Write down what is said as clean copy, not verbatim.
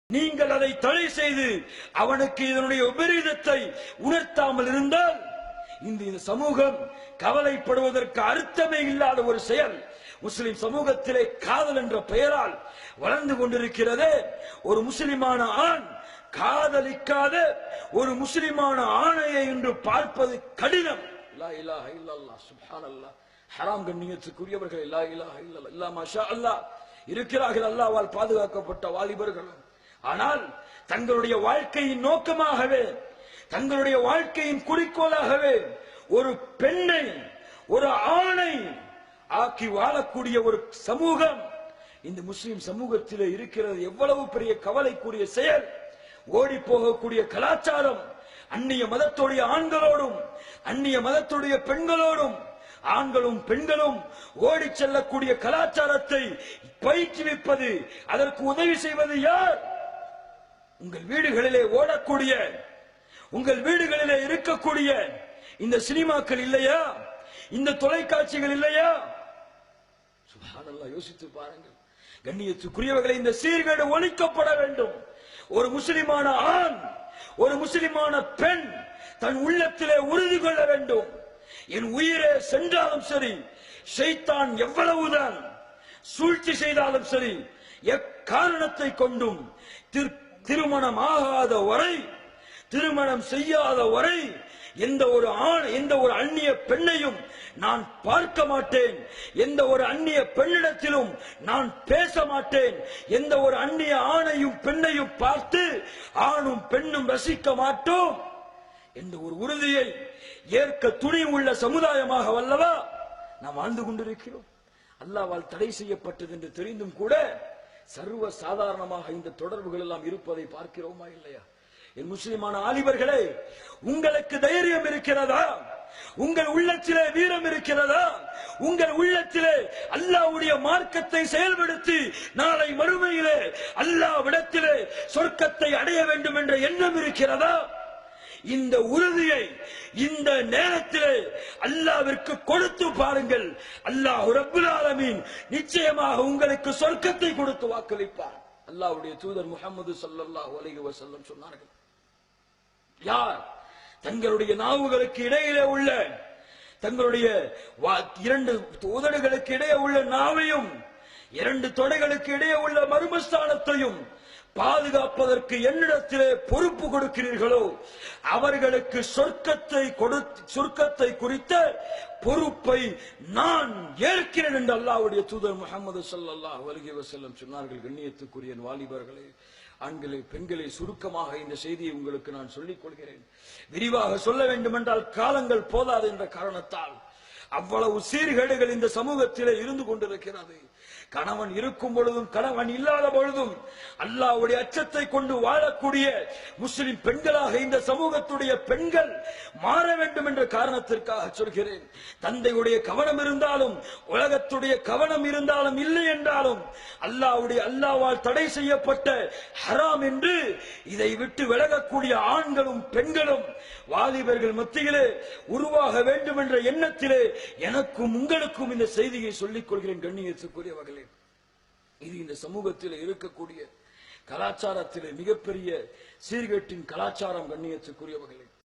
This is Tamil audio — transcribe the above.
நீங்கள் அதை தடை செய்து அவனுக்கு இதனுடைய விபரீதத்தை உணர்த்தாமல் இருந்தால் இந்த சமூகம் கவலைப்படுவதற்கு அர்த்தமே இல்லாத ஒரு செயல் முஸ்லிம் சமூகத்திலே காதல் என்ற பெயரால் வளர்ந்து கொண்டிருக்கிறது. ஒரு முஸ்லிமான ஆண் காதலிக்காத ஒரு முஸ்லிமான ஆணையை என்று பார்ப்பது கடினம். லா இலாஹ இல்லல்லாஹ் சுப்ஹானல்லாஹ். ஹராம் கண்ணியத்துக்குரியவர்கள் லா இலாஹ இல்லல்லாஹ் இல்லா மாஷா அல்லாஹ் இருக்கிறார்கள், அல்லாஹ்வால் பாதுகாக்கப்பட்ட வாலிபர்கள். ஆனால் தங்களுடைய வாழ்க்கையின் நோக்கமாகவே தங்களுடைய வாழ்க்கையின் குறிக்கோளாகவே ஒரு பெண்ணை ஒரு ஆணை ஆக்கி வாழக்கூடிய ஒரு சமூகம் இந்த முஸ்லிம் சமூகத்திலே இருக்கிறது. எவ்வளவு பெரிய கவலைக்குரிய செயல்! ஓடி போகக்கூடிய கலாச்சாரம், அந்நிய மதத்துடைய ஆண்களோடும் அந்நிய மதத்துடைய பெண்களோடும் ஆண்களும் பெண்களும் ஓடி செல்லக்கூடிய கலாச்சாரத்தை பயிற்றுவிப்பது, அதற்கு உதவி செய்வது யார்? உங்கள் வீடுகளிலே ஓடக்கூடிய, உங்கள் வீடுகளிலே இருக்கக்கூடிய இந்த சினிமாக்கள் இல்லையா? இந்த தொலைக்காட்சிகள் இல்லையா? சுப்ஹானல்லாஹ், யோசித்து பாருங்கள். கண்ணியத்துக்குரியவர்களை, இந்த சீர்கேடு ஒழிக்கப்பட வேண்டும். ஒரு முஸ்லிமான ஆண், ஒரு முஸ்லிமான பெண் தன் உள்ளத்திலே உறுதி கொள்ள வேண்டும். என் உயிரே சென்றாலும் சரி, ஷைத்தான் எவ்வளவுதான் சூழ்ச்சி செய்தாலும் சரி, எக்காரணத்தை கொண்டும் திருமணம் ஆகாத வரை, திருமணம் செய்யாத வரை எந்த ஒரு ஆண், எந்த ஒரு அந்நிய பெண்ணையும் நான் பார்க்க மாட்டேன். எந்த ஒரு அந்நிய பெண்ணிடத்திலும் நான் பேச மாட்டேன். எந்த ஒரு அந்நிய ஆணையும் பெண்ணையும் பார்த்து ஆணும் பெண்ணும் ரசிக்க மாட்டோம் என்ற ஒரு உறுதியை ஏற்க துணி உள்ள சமுதாயமாக வல்லவா நாம் வாழ்ந்து கொண்டிருக்கிறோம். அல்லாஹ்வால் தடை செய்யப்பட்டது என்று தெரிந்தும் கூட சர்வ சாதாரணமாக இந்த தொடர்புகள் எல்லாம் இருப்பதை பார்க்கிறோமா இல்லையா? என் முஸ்லிமான ஆலிபர்களே, உங்களுக்கு தைரியம் இருக்கிறதா? உங்கள் உள்ளத்திலே வீரம் இருக்கிறதா? உங்கள் உள்ளத்திலே அல்லாஹ்வுடைய மார்க்கத்தை செயல்படுத்தி நாளை மறுமையிலே அல்லாஹ்விடத்திலே சொர்க்கத்தை அடைய வேண்டும் என்ற எண்ணம் இருக்கிறதா? இந்த உறுதியை இந்த நேரத்திலே அல்லாஹ்விற்கு கொடுத்து பாருங்கள். அல்லாஹ் ரப்புல் ஆலமீன் நிச்சயமாக உங்களுக்கு சொர்க்கத்தை கொடுத்து வாக்களிப்பார். அல்லாஹ்வுடைய தூதர் முஹம்மது ஸல்லல்லாஹு அலைஹி வஸல்லம் சொன்னார்கள், யார் தங்களுடைய நாவுகளுக்கு இடையிலே உள்ள, தங்களுடைய இரண்டு உதடுகளுக்கு இடையே உள்ள நாவையும் இரண்டு தொடைகளுக்கு இடையே உள்ள மர்மஸ்தானத்தையும் பாதுகாப்பதற்கு என்னிடத்திலே பொறுப்பு கொடுக்கிறீர்களோ அவர்களுக்கு சொர்க்கத்தை குறித்த பொறுப்பை நான் ஏற்கிறேன் என்று அல்லாஹ்வுடைய தூதர் முஹம்மது ஸல்லல்லாஹு அலைஹி வஸல்லம் சொன்னார்கள். கண்ணியத்துக்குரிய வாலிபர்களே, ஆண்களே, பெண்களே, சுருக்கமாக இந்த செய்தியை உங்களுக்கு நான் சொல்லிக் கொள்கிறேன். விரிவாக சொல்ல வேண்டும் என்றால் காலங்கள் போதாது என்ற காரணத்தால் அவ்வளவு சீர்கேடுகள் இந்த சமூகத்திலே இருந்து கொண்டிருக்கிறது. கணவன் இருக்கும் பொழுதும் கணவன் இல்லாத பொழுதும் அல்லாஹ்வுடைய அச்சத்தை கொண்டு வாழக்கூடிய முஸ்லிம் பெண்களாக இந்த சமூகத்துடைய பெண்கள் மாற வேண்டும் என்ற காரணத்திற்காக சொல்கிறேன். தந்தையுடைய கவனம் இருந்தாலும் உலகத்துடைய கவனம் இருந்தாலும் இல்லை என்றாலும் அல்லாஹ்வால் தடை செய்யப்பட்ட ஹராம் என்று இதை விட்டு விலகக்கூடிய ஆண்களும் பெண்களும் வாலிபர்கள் மத்தியிலே உருவாக வேண்டும் என்ற எண்ணத்திலே எனக்கும் உங்களுக்கும் இந்த செய்தியை சொல்லிக் கொள்கிறேன். கண்ணியத்துக்குரியவர்களே, இது இந்த சமூகத்தில் இருக்கக்கூடிய கலாச்சாரத்திலே மிகப்பெரிய சீர்கேட்டின் கலாச்சாரம். கண்ணியத்துக்குரியவர்களே,